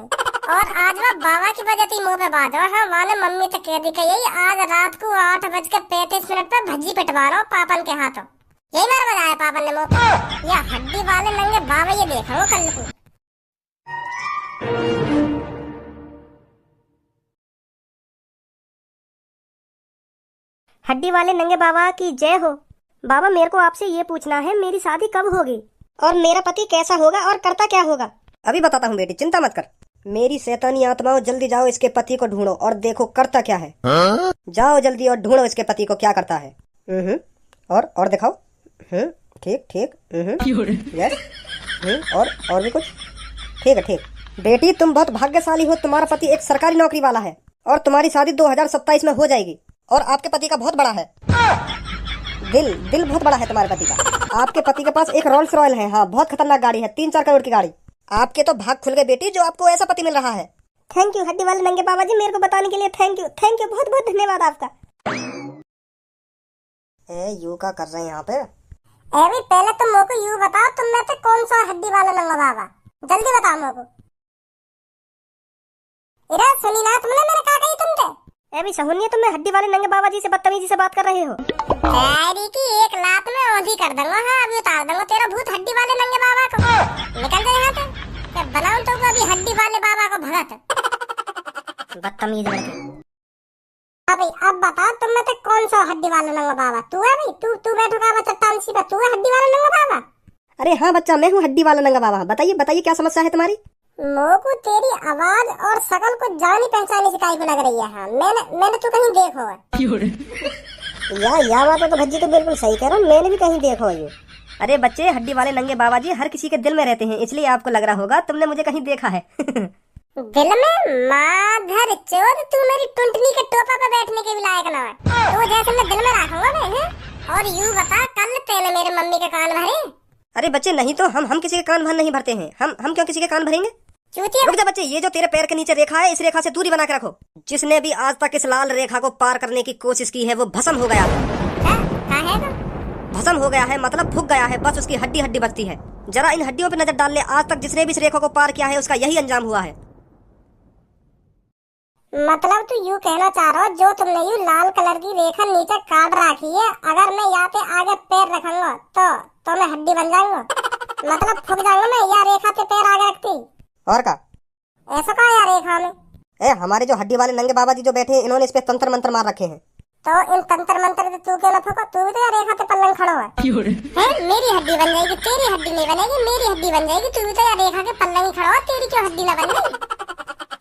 और आज वह बाबा की वजह थी मुंह पे बात हो। हाँ वाले मम्मी तो कह दी कि यही आज रात को 8:35 पे भज्जी पिटवा रहा हूँ पापन के हाथों। यही मार बजाया पापन ने मुंह पे। या हड्डी वाले नंगे बाबा ये देखो कल को। हड्डी वाले नंगे बाबा की जय हो। बाबा मेरे को आपसे ये पूछना है, मेरी शादी कब होगी और मेरा पति कैसा होगा और करता क्या होगा? अभी बताता हूँ बेटी, चिंता मत कर। मेरी शैतानी आत्माओं, जल्दी जाओ इसके पति को ढूंढो और देखो करता क्या है। जाओ जल्दी और ढूंढो इसके पति को क्या करता है। और दिखाओ। ठीक ठीक। यस। और भी कुछ? ठीक है ठीक। बेटी तुम बहुत भाग्यशाली हो, तुम्हारा पति एक सरकारी नौकरी वाला है और तुम्हारी शादी 2027 में हो जाएगी। और आपके पति का बहुत बड़ा है दिल बहुत बड़ा है तुम्हारे पति का। आपके पति के पास एक रोल्स रॉयल है। हाँ, बहुत खतरनाक गाड़ी है, 3-4 करोड़ की गाड़ी। आपके तो भाग खुल गए बेटी, जो आपको ऐसा पति मिल रहा है। थैंक यू हड्डी वाले नंगे बाबा जी, मेरे को बताने के लिए थैंक यू बहुत बहुत धन्यवाद आपका। यू का कर रहे हैं यहाँ पे? अभी पहले तुम मेरे को यू बताओ, तुम में से कौन सा हड्डी वाला नंगा बाबा? जल्दी बताओ मेरे को। इधर सुनी ना तुमने, मेरे कहा गई तुमसे? अभी सहुनिया, तुम हड्डी वाले नंगे बाबा जी से बदतमीजी से बात कर रहे हो। तेरी की एक लात में औंधी कर दूंगा। हाँ अभी उतार दूंगा तेरा भूत हड्डी वाले नंगे बाबा को। निकल जा यहाँ से, बनाऊं तो अभी हड्डी वाले बाबा को भगत। बदतमीज लड़के। अभी अब बता तुम में से कौन सा हड्डी वाला नंगा बाबा? तू है भाई? तू बैठो का चट्टान सी पे, तू है हड्डी वाला नंगा बाबा? अरे हाँ बच्चा, मैं हूँ हड्डी वाला नंगा बाबा। बताइए क्या समस्या है तुम्हारी? मोको तेरी आवाज और शकल को जानी पहचानी से काई को लग रही है। हाँ मैंने तो कहीं देखो है। या बात तो भज्जी तो बिल्कुल सही कह रहा हूँ, मैंने भी कहीं देखो ये। अरे बच्चे, हड्डी वाले नंगे बाबा जी हर किसी के दिल में रहते हैं, इसलिए आपको लग रहा होगा तुमने मुझे कहीं देखा है। दिल में? माधर चोद, तू मेरी टुंटनी के टोपा पे बैठने के भी लायक ना है। तो जैसे मैं दिल में रखूंगा मैं। और यूं बता, कल तेने मेरे मम्मी के कान भरे? अरे बच्चे, नहीं तो हम किसी के कान भर नहीं भरते हैं। हम क्यों किसी के कान भरेंगे? रुक जा बच्चे, ये जो तेरे पैर के नीचे रेखा है, इस रेखा से दूरी बना के रखो। जिसने भी आज तक इस लाल रेखा को पार करने की कोशिश की है वो भस्म हो गया है। भस्म हो गया है मतलब फूक गया है, बस उसकी हड्डी हड्डी बचती है। जरा इन हड्डियों पे नजर डाल ले, आज तक जिसने भी इस रेखा को पार किया है उसका यही अंजाम हुआ है। मतलब तू यूं कहना चाह रहा हो, जो तुमने यूं लाल कलर की रेखा नीचे काट रखी है, अगर मैं यहाँ पे आगे पैर रखूंगा तो मैं हड्डी बन जाऊंगा? मतलब फूक जाऊंगा मैं या रेखा पे पैर आगे रखती? और का ऐसा कहा यार रेखा में? हमारे जो हड्डी वाले नंगे बाबा जी जो बैठे हैं, इन्होंने इस पे तंत्र मंत्र मार रखे हैं। तो इन तंत्र मंत्र से तू क्यों न फूको? तू भी तो यार रेखा पे पल्लंग खड़ा हुआ है। मेरी हड्डी बन जाएगी, तेरी हड्डी नहीं बनेगी। मेरी हड्डी बन जाएगी, तू भी तो यार रेखा के पल्लंग खड़ा हुआ, तेरी क्यों हड्डी न बन गई?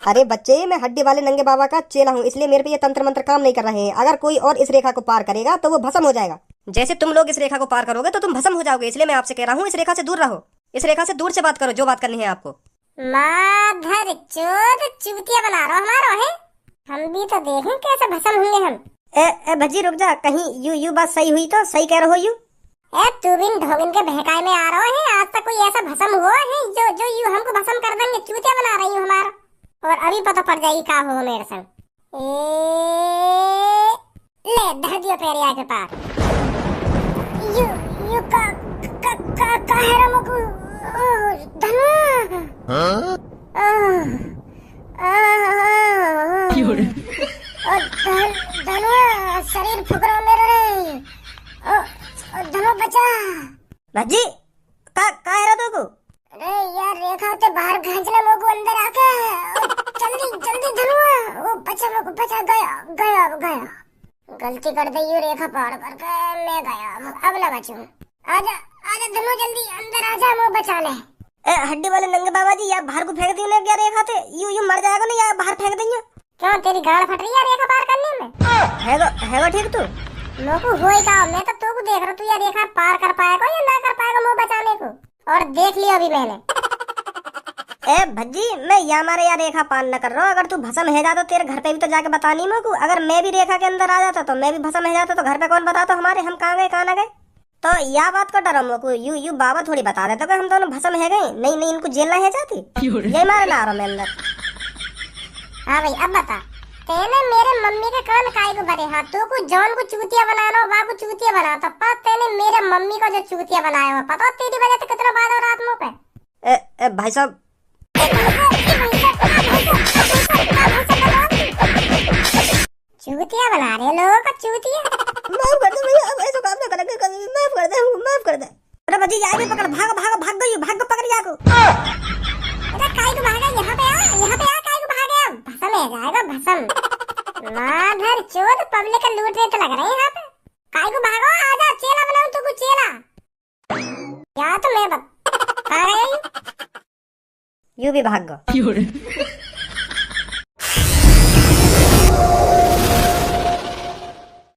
अरे बच्चे, मैं हड्डी वाले नंगे बाबा का चेला हूँ, इसलिए मेरे पे ये तंत्र मंत्र काम नहीं कर रहे हैं। अगर कोई और इस रेखा को पार करेगा तो वो भस्म हो जाएगा। जैसे तुम लोग इस रेखा को पार करोगे तो तुम भस्म हो जाओगे, इसलिए मैं आपसे कह रहा हूँ इस रेखा से दूर रहो। इस रेखा से दूर से बात करो, जो बात करनी है आपको। माधर चोद, चूतिया बना रहा हमारा है। हम भी तो देखें कैसे भस्म होंगे हम। ए भज्जी रुक जा, कहीं यू बात सही हुई तो सही कह रहे हो यू? तू भी ढोगिन के बहकाए में आ रहा है। आज तक कोई ऐसा भस्म हुआ है जो यू हमको भस्म कर देंगे? चूतिया बना रही हूँ हमारा, और अभी पता पड़ जाएगी का हो मेरे संग। ले धर दियो पेरिया के पास। यू का है रमको धनु। धनु शरीर फुकरा मेरे रे। धनु बचा। भज्जी का है रो को? अरे यार रेखा ते बाहर खींचना मोको अंदर आके। जल्दी धनु, वो बचा मोको, बचा। गया गलती कर दी यू, रेखा पार करके मैं गया, अब ना बचूं। आजा धनु, जल्दी अंदर आजा, मैं बचा ले। हड्डी वाले नंगे बाबा जी, या बाहर को फेंक दियो क्या रेखा थे? यू मर जाएगा ना, या बाहर फेंक देंगे? क्यों तेरी गाड़ फट रही है रेखा पार करने में? हैगा ठीक तू? मोको होई का, मैं तो तू को देख रहा, तू या रेखा पार कर पाएगा या ना कर पाएगा मुंह बचाने को? और देख लिया अभी मैंने। भज्जी, मैं या मारे या रेखा पार न कर रहा हूँ। अगर तू भस्म है जाता तेरे घर पे भी तो जाके बतानी मोको। अगर मैं भी रेखा के अंदर आ जाता तो मैं भी भस्म है जाता, तो घर पे कौन बताता हमारे हम कहाँ गए कहाँ न गए? तो या बात को डरो मोको, यू बाबा थोड़ी बता देते हम दोनों भस्म है गए। नहीं इनको जेल है जाती, ये मारे ना आ रहा मैं अंदर। हाँ भाई अब बता, तेने मेरे मम्मी के कान काई को भरे? हाँ तू को जॉन को चूतिया बनाना हो, बाबू चूतिया बनाता, पर तेने मेरे मम्मी को जो चूतिया बनाया हुआ, पता तेरी वजह से कितना बात हो रात मुँह पे। भाई साहब चूतिया बना रहे लोगों को, चूतिया। माफ कर दे भैया, अब ऐसा काम ना करेंगे कभी, माफ कर दे हमको, माफ कर दे। अरे भजी जाए भी पकड़, भागो भागो, भाग गई, भाग पकड़ जाको। अरे काय को भागा, यहाँ पे आ, यहाँ पे आ, काय को भागे, भसम है जाएगा भसम। माधर चोद, पब्लिक लूटने तो लग रहे हैं यहाँ पे। काय को भागो, आजा चेला बनाऊं तुमको चेला। या तो मैं बता, कहाँ गई? यू भी भाग गो।